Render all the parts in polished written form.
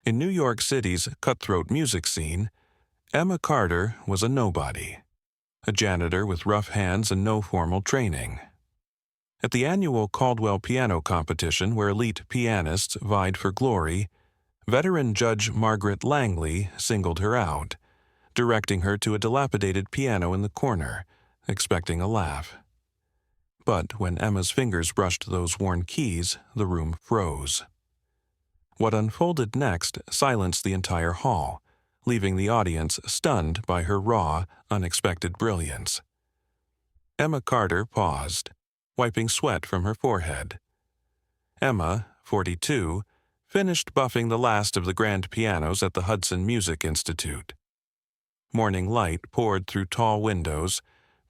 In New York City's cutthroat music scene, Emma Carter was a nobody, a janitor with rough hands and no formal training. At the annual Caldwell Piano Competition, where elite pianists vied for glory, veteran judge Margaret Langley singled her out, directing her to a dilapidated piano in the corner, expecting a laugh. But when Emma's fingers brushed those worn keys, the room froze. What unfolded next silenced the entire hall, leaving the audience stunned by her raw, unexpected brilliance. Emma Carter paused, wiping sweat from her forehead. Emma, 42, finished buffing the last of the grand pianos at the Hudson Music Institute. Morning light poured through tall windows,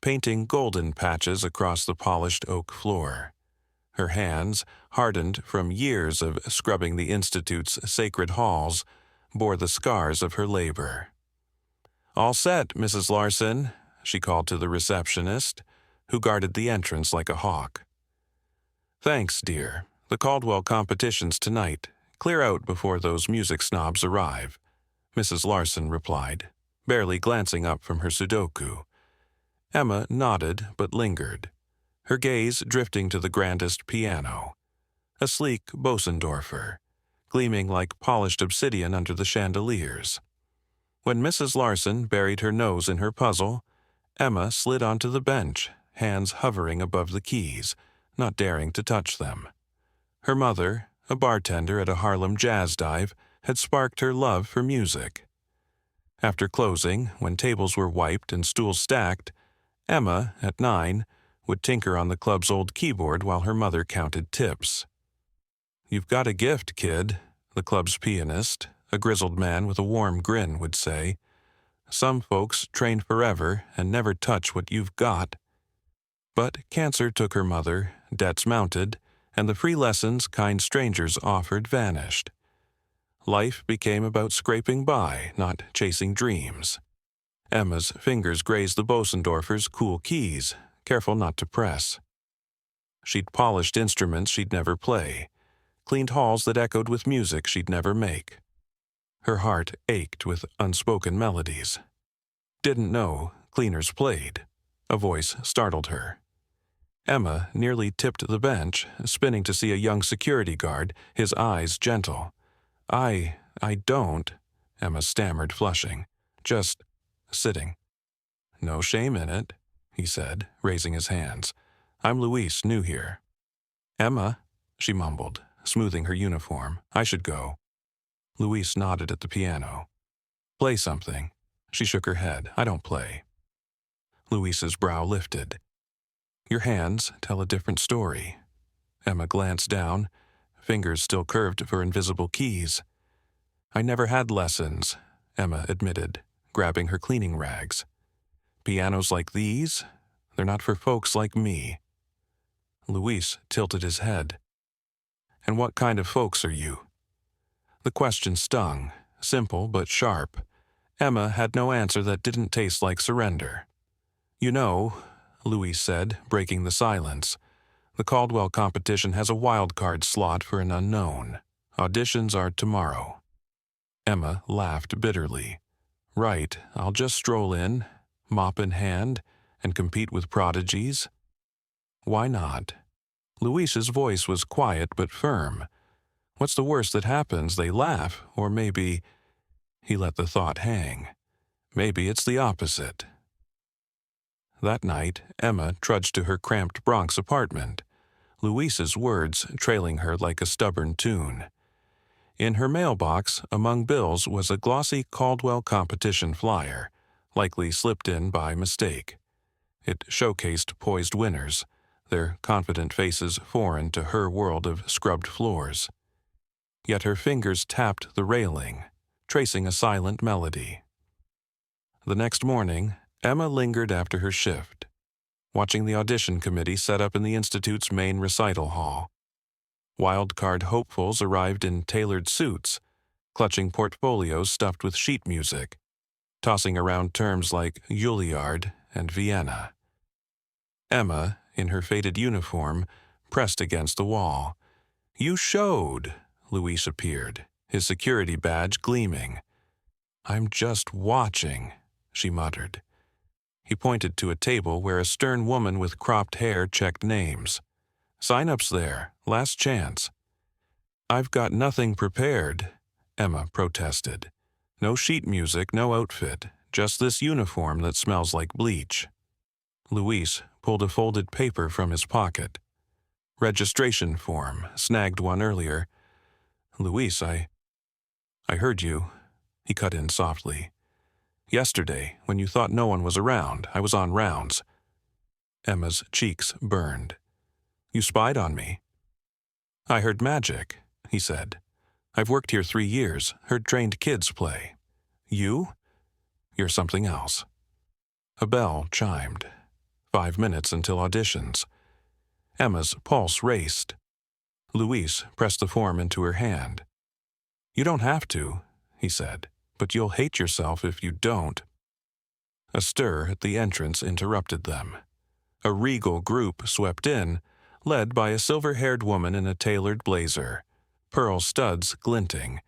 painting golden patches across the polished oak floor. Her hands, hardened from years of scrubbing the Institute's sacred halls, bore the scars of her labor. "All set, Mrs. Larson," she called to the receptionist, who guarded the entrance like a hawk. "Thanks, dear. The Caldwell competition's tonight. Clear out before those music snobs arrive," Mrs. Larson replied, barely glancing up from her Sudoku. Emma nodded but lingered, her gaze drifting to the grandest piano, a sleek Bosendorfer, gleaming like polished obsidian under the chandeliers. When Mrs. Larson buried her nose in her puzzle, Emma slid onto the bench, hands hovering above the keys, not daring to touch them. Her mother, a bartender at a Harlem jazz dive, had sparked her love for music. After closing, when tables were wiped and stools stacked, Emma, at 9, would tinker on the club's old keyboard while her mother counted tips. "You've got a gift, kid," the club's pianist, a grizzled man with a warm grin, would say. "Some folks train forever and never touch what you've got." But cancer took her mother, debts mounted, and the free lessons kind strangers offered vanished. Life became about scraping by, not chasing dreams. Emma's fingers grazed the Bosendorfer's cool keys, careful not to press. She'd polished instruments she'd never play, cleaned halls that echoed with music she'd never make. Her heart ached with unspoken melodies. "Didn't know cleaners played," a voice startled her. Emma nearly tipped the bench, spinning to see a young security guard, his eyes gentle. I don't," Emma stammered, flushing. "Just sitting." "No shame in it," he said, raising his hands. "I'm Luis, new here." "Emma," she mumbled, smoothing her uniform. "I should go." Luis nodded at the piano. "Play something." She shook her head. "I don't play." Luis's brow lifted. "Your hands tell a different story." Emma glanced down, fingers still curved for invisible keys. "I never had lessons," Emma admitted, grabbing her cleaning rags. "Pianos like these? They're not for folks like me." Luis tilted his head. "And what kind of folks are you?" The question stung, simple but sharp. Emma had no answer that didn't taste like surrender. "You know," Luis said, breaking the silence, "the Caldwell competition has a wild card slot for an unknown. Auditions are tomorrow." Emma laughed bitterly. "Right, I'll just stroll in, mop in hand, and compete with prodigies?" "Why not?" Luis's voice was quiet but firm. "What's the worst that happens? They laugh, or maybe—" He let the thought hang. "Maybe it's the opposite." That night, Emma trudged to her cramped Bronx apartment, Luis's words trailing her like a stubborn tune. In her mailbox, among bills, was a glossy Caldwell competition flyer, likely slipped in by mistake. It showcased poised winners, their confident faces foreign to her world of scrubbed floors. Yet her fingers tapped the railing, tracing a silent melody. The next morning, Emma lingered after her shift, watching the audition committee set up in the Institute's main recital hall. Wildcard hopefuls arrived in tailored suits, clutching portfolios stuffed with sheet music, tossing around terms like Juilliard and Vienna. Emma, in her faded uniform, pressed against the wall. "You showed," Luis appeared, his security badge gleaming. "I'm just watching," she muttered. He pointed to a table where a stern woman with cropped hair checked names. "Sign-ups there, last chance." "I've got nothing prepared," Emma protested. "No sheet music, no outfit, just this uniform that smells like bleach." Luis pulled a folded paper from his pocket. "Registration form, snagged one earlier." "Luis, I heard you," he cut in softly. "Yesterday, when you thought no one was around, I was on rounds." Emma's cheeks burned. "You spied on me." "I heard magic," he said. "I've worked here 3 years, heard trained kids play. You? You're something else." A bell chimed. 5 minutes until auditions. Emma's pulse raced. Luis pressed the form into her hand. "You don't have to," he said, "but you'll hate yourself if you don't." A stir at the entrance interrupted them. A regal group swept in, led by a silver-haired woman in a tailored blazer, pearl studs glinting.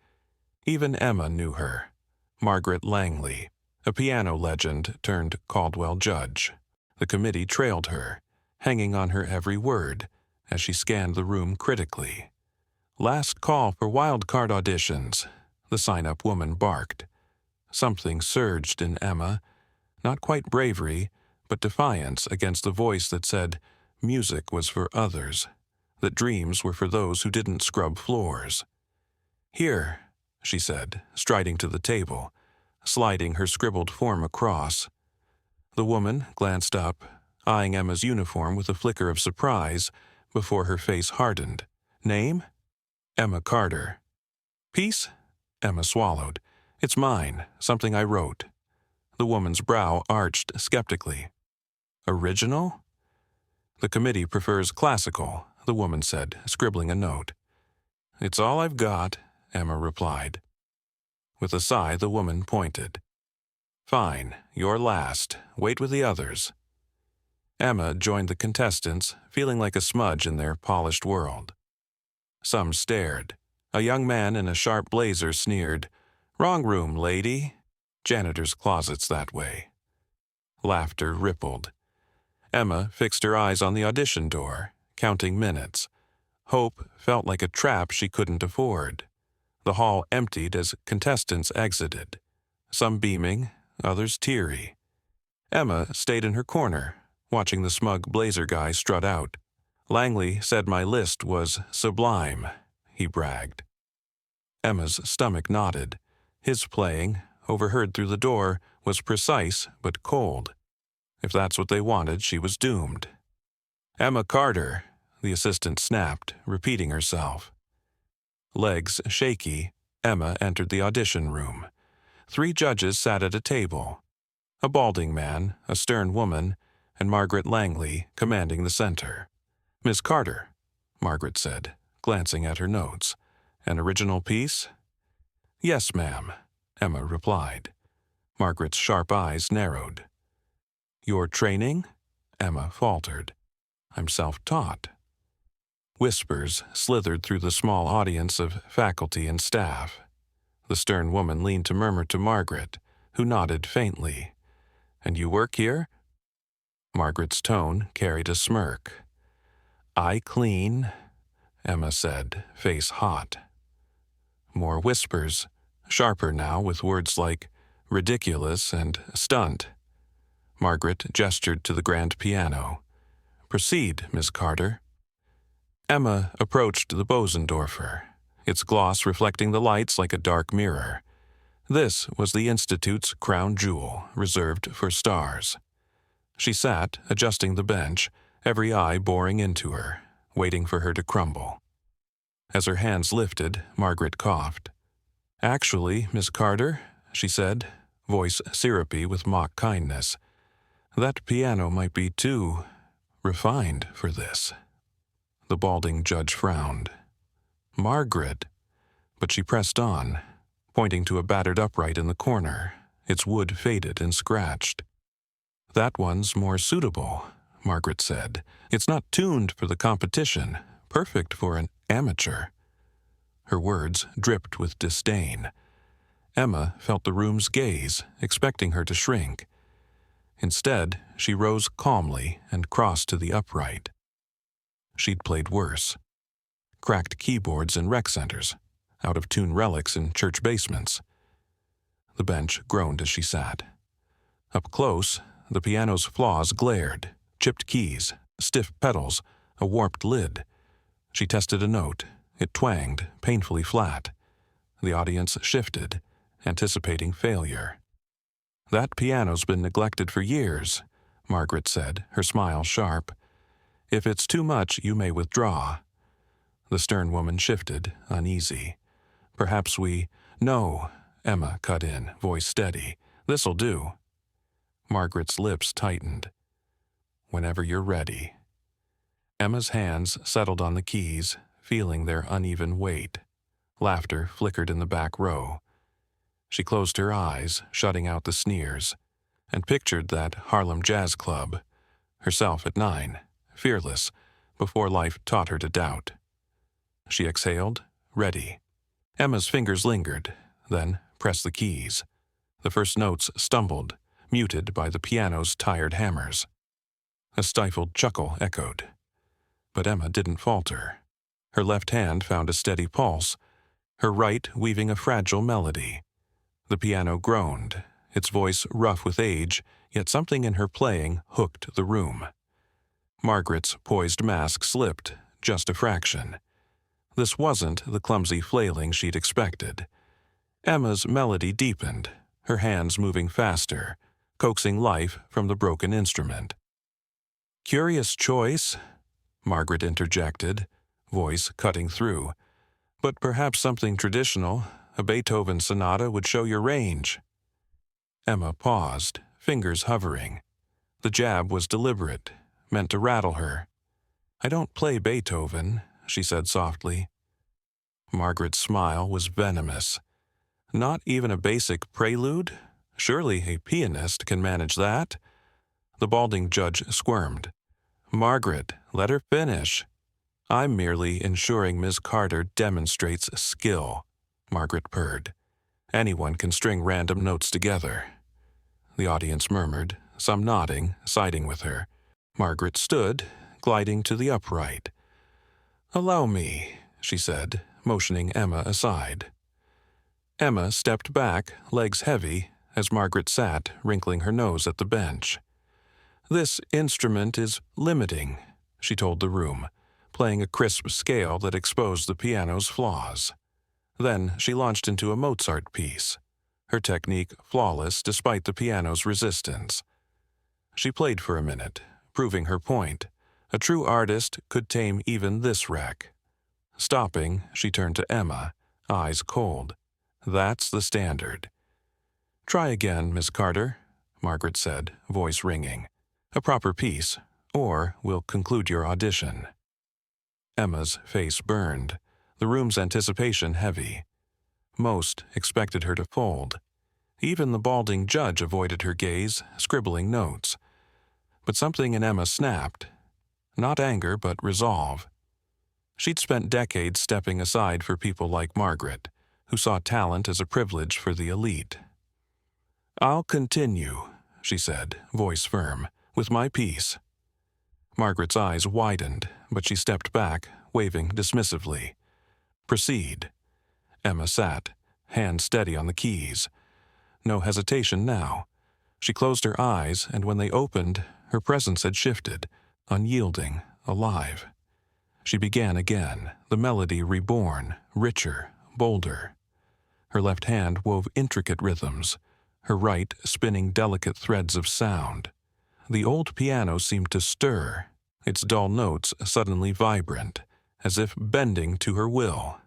Even Emma knew her. Margaret Langley, a piano legend turned Caldwell judge. The committee trailed her, hanging on her every word, as she scanned the room critically. "Last call for wildcard auditions," the sign-up woman barked. Something surged in Emma, not quite bravery, but defiance against the voice that said music was for others, that dreams were for those who didn't scrub floors. "Here," she said, striding to the table, sliding her scribbled form across. The woman glanced up, eyeing Emma's uniform with a flicker of surprise before her face hardened. "Name?" "Emma Carter." "Piece?" Emma swallowed. "It's mine, something I wrote." The woman's brow arched skeptically. "Original?" "The committee prefers classical," the woman said, scribbling a note. "It's all I've got," Emma replied. With a sigh, the woman pointed. "Fine, you're last. Wait with the others." Emma joined the contestants, feeling like a smudge in their polished world. Some stared. A young man in a sharp blazer sneered, "Wrong room, lady. Janitor's closet's that way." Laughter rippled. Emma fixed her eyes on the audition door, counting minutes. Hope felt like a trap she couldn't afford. The hall emptied as contestants exited, some beaming, others teary. Emma stayed in her corner, watching the smug blazer guy strut out. "Langley said my list was sublime," he bragged. Emma's stomach knotted. His playing, overheard through the door, was precise but cold. If that's what they wanted, she was doomed. "Emma Carter," the assistant snapped, repeating herself. Legs shaky, Emma entered the audition room. 3 judges sat at a table. A balding man, a stern woman, and Margaret Langley commanding the center. "Miss Carter," Margaret said, glancing at her notes. "An original piece?" "Yes, ma'am," Emma replied. Margaret's sharp eyes narrowed. "Your training?" Emma faltered. "I'm self-taught." Whispers slithered through the small audience of faculty and staff. The stern woman leaned to murmur to Margaret, who nodded faintly. "And you work here?" Margaret's tone carried a smirk. "I clean," Emma said, face hot. More whispers, sharper now with words like ridiculous and stunt. Margaret gestured to the grand piano. "Proceed, Miss Carter." Emma approached the Bosendorfer, its gloss reflecting the lights like a dark mirror. This was the Institute's crown jewel, reserved for stars. She sat, adjusting the bench, every eye boring into her, waiting for her to crumble. As her hands lifted, Margaret coughed. "Actually, Miss Carter," she said, voice syrupy with mock kindness, "that piano might be too refined for this." The balding judge frowned. "Margaret," but she pressed on, pointing to a battered upright in the corner, its wood faded and scratched. "That one's more suitable," Margaret said. "It's not tuned for the competition, perfect for an amateur." Her words dripped with disdain. Emma felt the room's gaze, expecting her to shrink. Instead, she rose calmly and crossed to the upright. She'd played worse. Cracked keyboards in rec centers, out-of-tune relics in church basements. The bench groaned as she sat. Up close, the piano's flaws glared: chipped keys, stiff pedals, a warped lid. She tested a note. It twanged, painfully flat. The audience shifted, anticipating failure. "That piano's been neglected for years," Margaret said, her smile sharp. "If it's too much, you may withdraw." The stern woman shifted, uneasy. "Perhaps we—" "No," Emma cut in, voice steady. "This'll do." Margaret's lips tightened. "Whenever you're ready." Emma's hands settled on the keys, feeling their uneven weight. Laughter flickered in the back row. She closed her eyes, shutting out the sneers, and pictured that Harlem jazz club, herself at 9, fearless, before life taught her to doubt. She exhaled, ready. Emma's fingers lingered, then pressed the keys. The first notes stumbled, muted by the piano's tired hammers. A stifled chuckle echoed. But Emma didn't falter. Her left hand found a steady pulse, her right weaving a fragile melody. The piano groaned, its voice rough with age, yet something in her playing hooked the room. Margaret's poised mask slipped, just a fraction. This wasn't the clumsy flailing she'd expected. Emma's melody deepened, her hands moving faster, coaxing life from the broken instrument. "Curious choice," Margaret interjected, voice cutting through. "But perhaps something traditional, a Beethoven sonata, would show your range." Emma paused, fingers hovering. The jab was deliberate, meant to rattle her. "I don't play Beethoven," she said softly. Margaret's smile was venomous. "Not even a basic prelude? Surely a pianist can manage that?" The balding judge squirmed. "Margaret, let her finish." "I'm merely ensuring Miss Carter demonstrates skill," Margaret purred. "Anyone can string random notes together." The audience murmured, some nodding, siding with her. Margaret stood, gliding to the upright. "Allow me," she said, motioning Emma aside. Emma stepped back, legs heavy, as Margaret sat, wrinkling her nose at the bench. "This instrument is limiting," she told the room, playing a crisp scale that exposed the piano's flaws. Then she launched into a Mozart piece, her technique flawless despite the piano's resistance. She played for a minute, proving her point. A true artist could tame even this wreck. Stopping, she turned to Emma, eyes cold. "That's the standard." "Try again, Miss Carter," Margaret said, voice ringing. "A proper piece, or we'll conclude your audition." Emma's face burned, the room's anticipation heavy. Most expected her to fold. Even the balding judge avoided her gaze, scribbling notes. But something in Emma snapped. Not anger, but resolve. She'd spent decades stepping aside for people like Margaret, who saw talent as a privilege for the elite. "I'll continue," she said, voice firm, "with my piece." Margaret's eyes widened, but she stepped back, waving dismissively. "Proceed." Emma sat, hand steady on the keys. No hesitation now. She closed her eyes, and when they opened, her presence had shifted, unyielding, alive. She began again, the melody reborn, richer, bolder. Her left hand wove intricate rhythms, her right spinning delicate threads of sound. The old piano seemed to stir, its dull notes suddenly vibrant, as if bending to her will.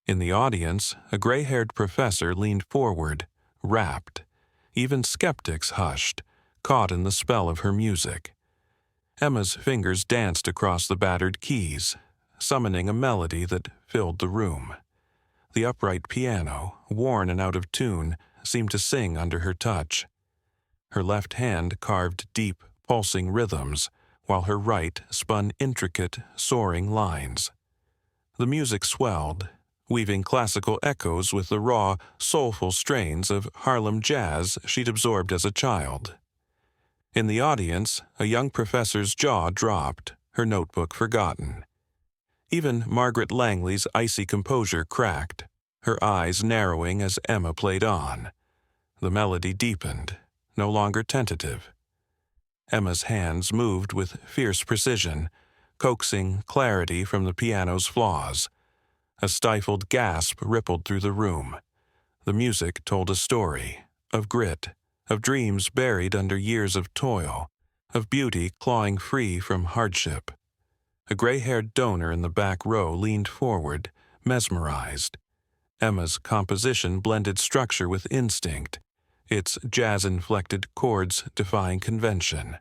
In the audience, a gray-haired professor leaned forward, rapt. Even skeptics hushed, caught in the spell of her music. Emma's fingers danced across the battered keys, summoning a melody that filled the room. The upright piano, worn and out of tune, seemed to sing under her touch. Her left hand carved deep, pulsing rhythms, while her right spun intricate, soaring lines. The music swelled, weaving classical echoes with the raw, soulful strains of Harlem jazz she'd absorbed as a child. In the audience, a young professor's jaw dropped, her notebook forgotten. Even Margaret Langley's icy composure cracked, her eyes narrowing as Emma played on. The melody deepened, no longer tentative. Emma's hands moved with fierce precision, coaxing clarity from the piano's flaws. A stifled gasp rippled through the room. The music told a story, of grit, of dreams buried under years of toil, of beauty clawing free from hardship. A gray-haired donor in the back row leaned forward, mesmerized. Emma's composition blended structure with instinct, its jazz-inflected chords defying convention.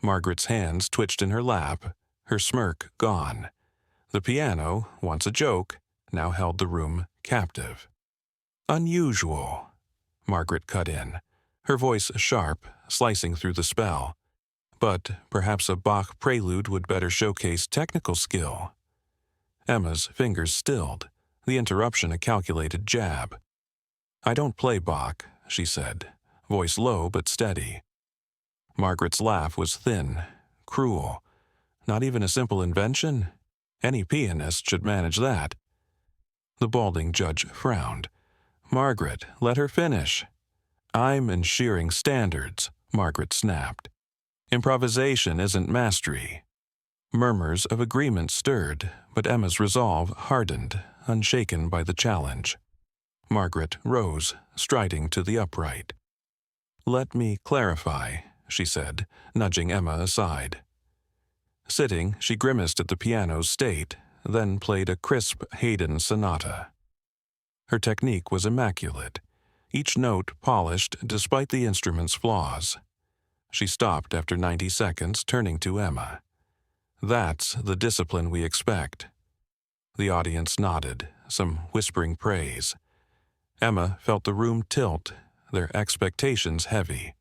Margaret's hands twitched in her lap, her smirk gone. The piano, once a joke, now held the room captive. "Unusual," Margaret cut in, her voice sharp, slicing through the spell. "But perhaps a Bach prelude would better showcase technical skill." Emma's fingers stilled, the interruption a calculated jab. "I don't play Bach," she said, voice low but steady. Margaret's laugh was thin, cruel. "Not even a simple invention? Any pianist should manage that." The balding judge frowned. "Margaret, let her finish." "I'm ensuring standards," Margaret snapped. "Improvisation isn't mastery." Murmurs of agreement stirred, but Emma's resolve hardened, unshaken by the challenge. Margaret rose, striding to the upright. "Let me clarify," she said, nudging Emma aside. Sitting, she grimaced at the piano's state, then played a crisp Haydn sonata. Her technique was immaculate, each note polished despite the instrument's flaws. She stopped after 90 seconds, turning to Emma. "That's the discipline we expect." The audience nodded, some whispering praise. Emma felt the room tilt, their expectations heavy.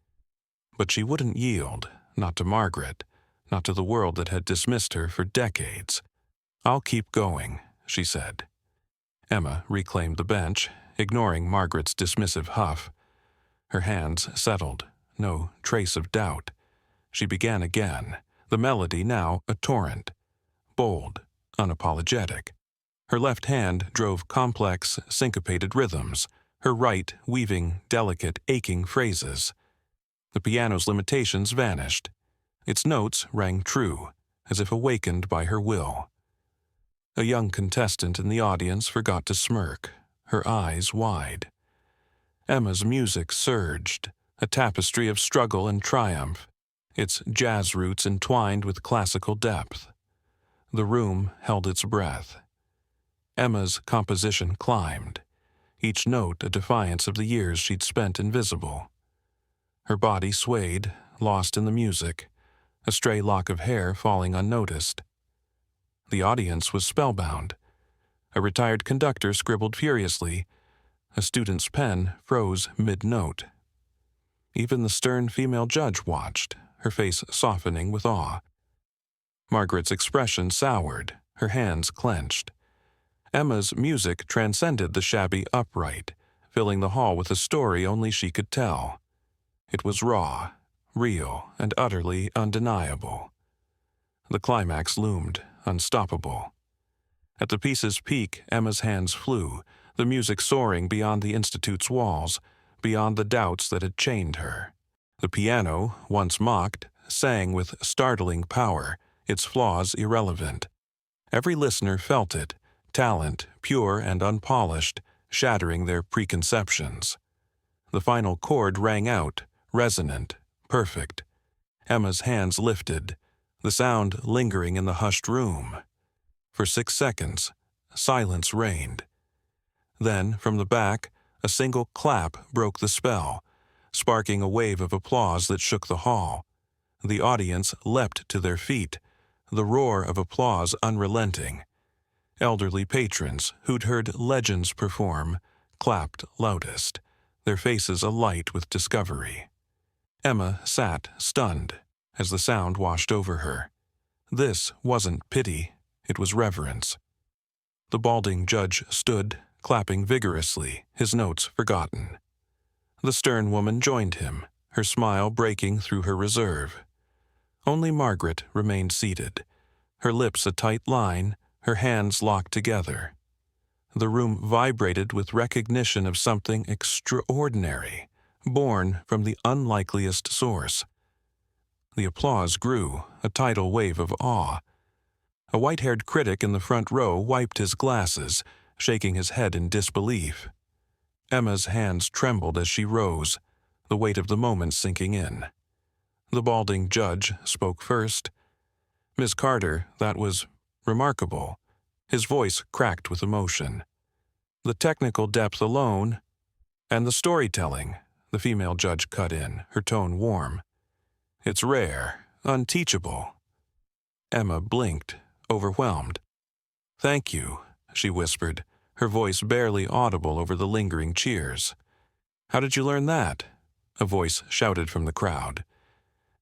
But she wouldn't yield, not to Margaret, not to the world that had dismissed her for decades. "I'll keep going," she said. Emma reclaimed the bench, ignoring Margaret's dismissive huff. Her hands settled, no trace of doubt. She began again, the melody now a torrent. Bold, unapologetic. Her left hand drove complex, syncopated rhythms, her right weaving delicate, aching phrases. The piano's limitations vanished. Its notes rang true, as if awakened by her will. A young contestant in the audience forgot to smirk, her eyes wide. Emma's music surged, a tapestry of struggle and triumph, its jazz roots entwined with classical depth. The room held its breath. Emma's composition climbed, each note a defiance of the years she'd spent invisible. Her body swayed, lost in the music, a stray lock of hair falling unnoticed. The audience was spellbound. A retired conductor scribbled furiously. A student's pen froze mid-note. Even the stern female judge watched, her face softening with awe. Margaret's expression soured, her hands clenched. Emma's music transcended the shabby upright, filling the hall with a story only she could tell. It was raw, real, and utterly undeniable. The climax loomed, unstoppable. At the piece's peak, Emma's hands flew, the music soaring beyond the Institute's walls, beyond the doubts that had chained her. The piano, once mocked, sang with startling power, its flaws irrelevant. Every listener felt it, talent, pure and unpolished, shattering their preconceptions. The final chord rang out, resonant, perfect. Emma's hands lifted, the sound lingering in the hushed room. For 6 seconds, silence reigned. Then, from the back, a single clap broke the spell, sparking a wave of applause that shook the hall. The audience leapt to their feet, the roar of applause unrelenting. Elderly patrons who'd heard legends perform clapped loudest, their faces alight with discovery. Emma sat stunned as the sound washed over her. This wasn't pity, it was reverence. The balding judge stood, clapping vigorously, his notes forgotten. The stern woman joined him, her smile breaking through her reserve. Only Margaret remained seated, her lips a tight line, her hands locked together. The room vibrated with recognition of something extraordinary, born from the unlikeliest source. The applause grew, a tidal wave of awe. A white-haired critic in the front row wiped his glasses, shaking his head in disbelief. Emma's hands trembled as she rose, the weight of the moment sinking in. The balding judge spoke first. "Miss Carter, that was remarkable." His voice cracked with emotion. "The technical depth alone, and the storytelling," the female judge cut in, her tone warm. "It's rare, unteachable." Emma blinked, overwhelmed. "Thank you," she whispered, her voice barely audible over the lingering cheers. "How did you learn that?" a voice shouted from the crowd.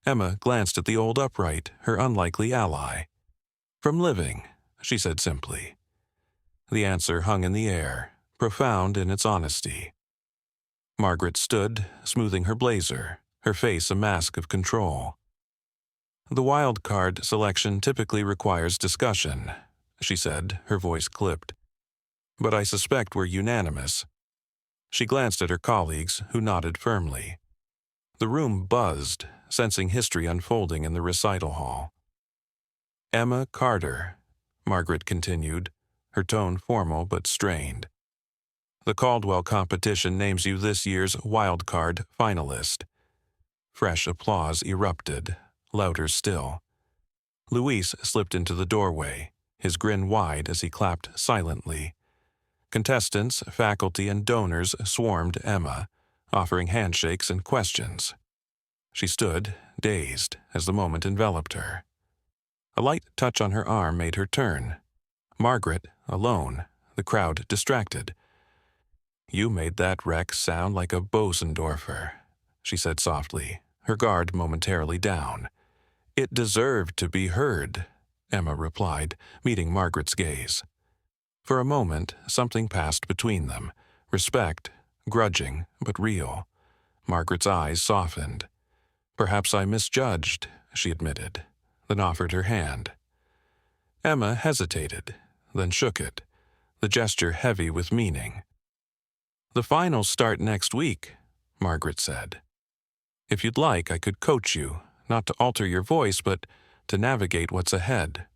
Emma glanced at the old upright, her unlikely ally. "From living," she said simply. The answer hung in the air, profound in its honesty. Margaret stood, smoothing her blazer, her face a mask of control. "The wild card selection typically requires discussion," she said, her voice clipped. "But I suspect we're unanimous." She glanced at her colleagues, who nodded firmly. The room buzzed, sensing history unfolding in the recital hall. "Emma Carter," Margaret continued, her tone formal but strained. "The Caldwell Competition names you this year's wild card finalist." Fresh applause erupted, louder still. Luis slipped into the doorway, his grin wide as he clapped silently. Contestants, faculty, and donors swarmed Emma, offering handshakes and questions. She stood, dazed, as the moment enveloped her. A light touch on her arm made her turn. Margaret, alone, the crowd distracted. "You made that wreck sound like a Bosendorfer," she said softly, her guard momentarily down. "It deserved to be heard," Emma replied, meeting Margaret's gaze. For a moment, something passed between them, respect, grudging, but real. Margaret's eyes softened. "Perhaps I misjudged," she admitted, then offered her hand. Emma hesitated, then shook it, the gesture heavy with meaning. "The finals start next week," Margaret said. "If you'd like, I could coach you, not to alter your voice, but to navigate what's ahead."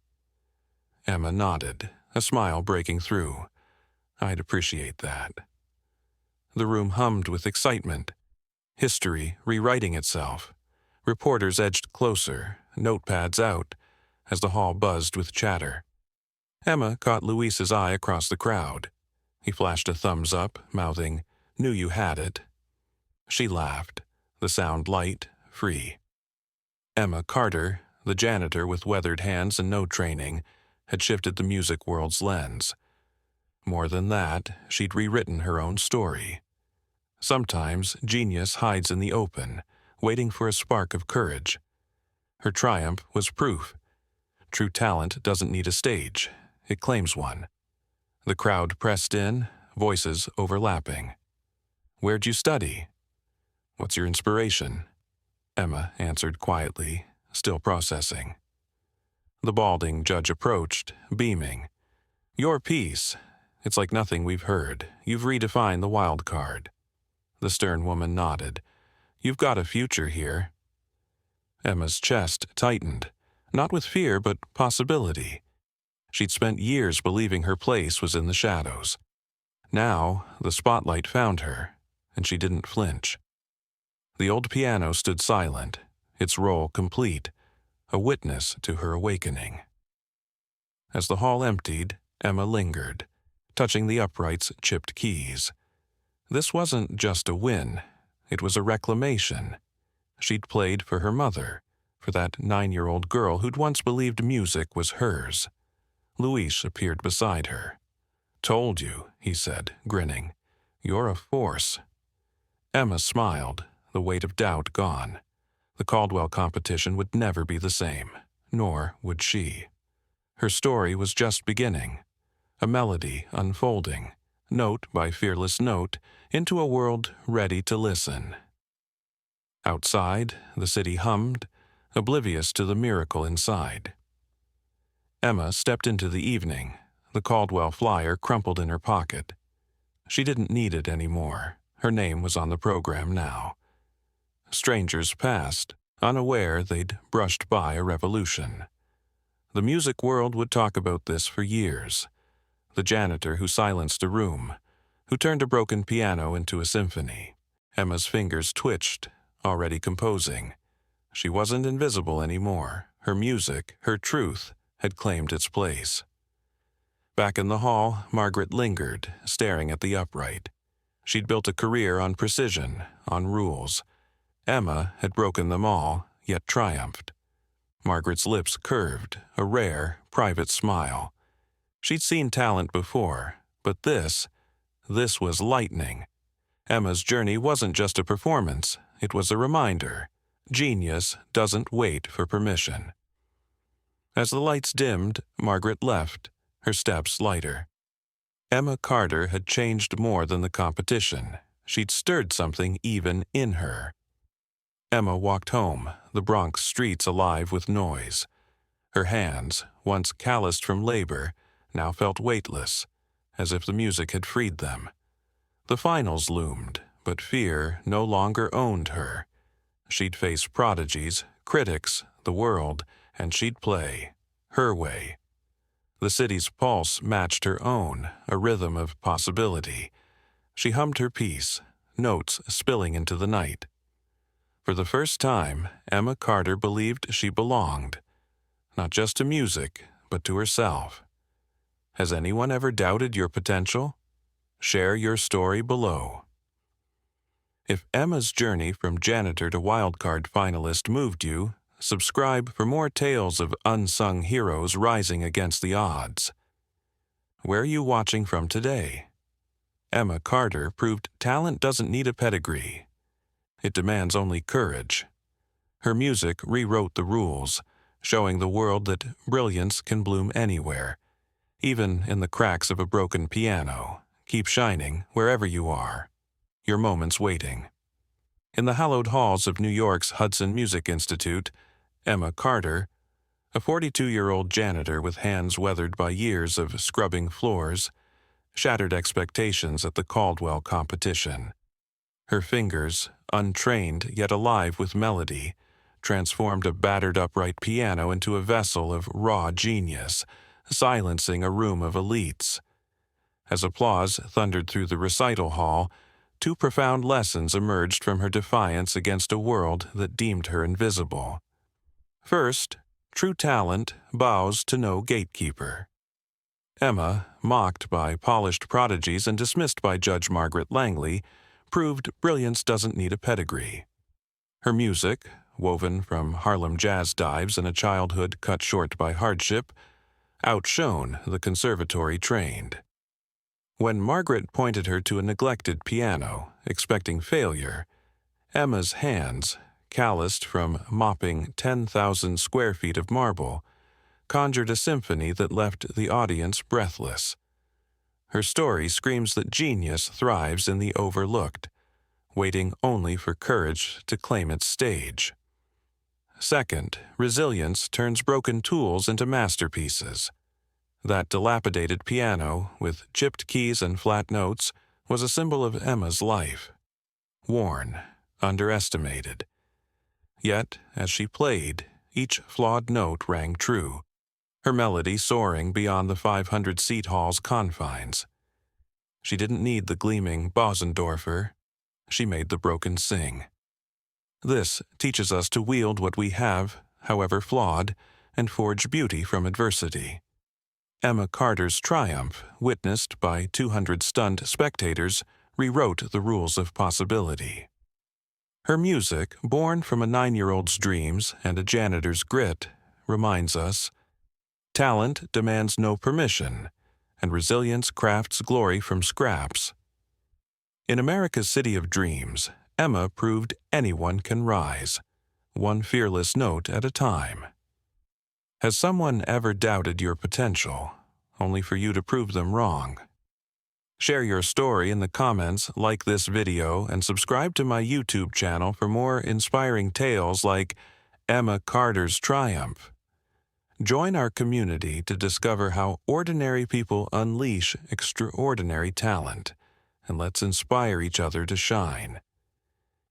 Emma nodded, a smile breaking through. "I'd appreciate that." The room hummed with excitement. History rewriting itself. Reporters edged closer, notepads out, as the hall buzzed with chatter. Emma caught Luis's eye across the crowd. He flashed a thumbs up, mouthing, "Knew you had it." She laughed, the sound light, free. Emma Carter, the janitor with weathered hands and no training, had shifted the music world's lens. More than that, she'd rewritten her own story. Sometimes genius hides in the open, waiting for a spark of courage. Her triumph was proof. True talent doesn't need a stage, it claims one. The crowd pressed in, voices overlapping. "Where'd you study?" "What's your inspiration?" Emma answered quietly, still processing. The balding judge approached, beaming. "Your piece. It's like nothing we've heard. You've redefined the wild card." The stern woman nodded. "You've got a future here." Emma's chest tightened, not with fear but possibility. She'd spent years believing her place was in the shadows. Now, the spotlight found her, and she didn't flinch. The old piano stood silent, its role complete, a witness to her awakening. As the hall emptied, Emma lingered, touching the upright's chipped keys. This wasn't just a win, it was a reclamation. She'd played for her mother, for that 9-year-old girl who'd once believed music was hers. Luis appeared beside her. "Told you," he said, grinning. "You're a force." Emma smiled, the weight of doubt gone. The Caldwell competition would never be the same, nor would she. Her story was just beginning. a melody unfolding, note by fearless note, into a world ready to listen. Outside, the city hummed, oblivious to the miracle inside. Emma stepped into the evening, the Caldwell flyer crumpled in her pocket. She didn't need it anymore. Her name was on the program now. Strangers passed, unaware they'd brushed by a revolution. The music world would talk about this for years. The janitor who silenced a room, who turned a broken piano into a symphony. Emma's fingers twitched, already composing. She wasn't invisible anymore. Her music, her truth, had claimed its place. Back in the hall, Margaret lingered, staring at the upright. She'd built a career on precision, on rules. Emma had broken them all, yet triumphed. Margaret's lips curved, a rare, private smile. She'd seen talent before, but this was lightning. Emma's journey wasn't just a performance, it was a reminder. Genius doesn't wait for permission. As the lights dimmed, Margaret left, her steps lighter. Emma Carter had changed more than the competition. She'd stirred something even in her. Emma walked home, the Bronx streets alive with noise. Her hands, once calloused from labor, now felt weightless, as if the music had freed them. The finals loomed, but fear no longer owned her. She'd face prodigies, critics, the world, and she'd play, her way. The city's pulse matched her own, a rhythm of possibility. She hummed her piece, notes spilling into the night. For the first time, Emma Carter believed she belonged, not just to music, but to herself. Has anyone ever doubted your potential? Share your story below. If Emma's journey from janitor to wildcard finalist moved you, subscribe for more tales of unsung heroes rising against the odds. Where are you watching from today? Emma Carter proved talent doesn't need a pedigree. It demands only courage. Her music rewrote the rules, showing the world that brilliance can bloom anywhere, even in the cracks of a broken piano. Keep shining wherever you are. Your moment's waiting. In the hallowed halls of New York's Hudson Music Institute, Emma Carter, a 42-year-old janitor with hands weathered by years of scrubbing floors, shattered expectations at the Caldwell competition. Her fingers, untrained yet alive with melody, transformed a battered upright piano into a vessel of raw genius, silencing a room of elites. As applause thundered through the recital hall, two profound lessons emerged from her defiance against a world that deemed her invisible. First, true talent bows to no gatekeeper. Emma, mocked by polished prodigies and dismissed by Judge Margaret Langley, proved brilliance doesn't need a pedigree. Her music, woven from Harlem jazz dives and a childhood cut short by hardship, outshone the conservatory trained. When Margaret pointed her to a neglected piano, expecting failure, Emma's hands, calloused from mopping 10,000 square feet of marble, conjured a symphony that left the audience breathless. Her story screams that genius thrives in the overlooked, waiting only for courage to claim its stage. Second, resilience turns broken tools into masterpieces. That dilapidated piano, with chipped keys and flat notes, was a symbol of Emma's life. Worn, underestimated. Yet, as she played, each flawed note rang true, her melody soaring beyond the 500-seat hall's confines. She didn't need the gleaming Bosendorfer. She made the broken sing. This teaches us to wield what we have, however flawed, and forge beauty from adversity. Emma Carter's triumph, witnessed by 200 stunned spectators, rewrote the rules of possibility. Her music, born from a 9-year-old's dreams and a janitor's grit, reminds us, talent demands no permission, and resilience crafts glory from scraps. In America's city of dreams, Emma proved anyone can rise, one fearless note at a time. Has someone ever doubted your potential? only for you to prove them wrong. Share your story in the comments, like this video, and subscribe to my YouTube channel for more inspiring tales like Emma Carter's triumph. Join our community to discover how ordinary people unleash extraordinary talent, and let's inspire each other to shine.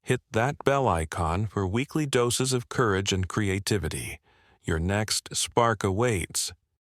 Hit that bell icon for weekly doses of courage and creativity. Your next spark awaits.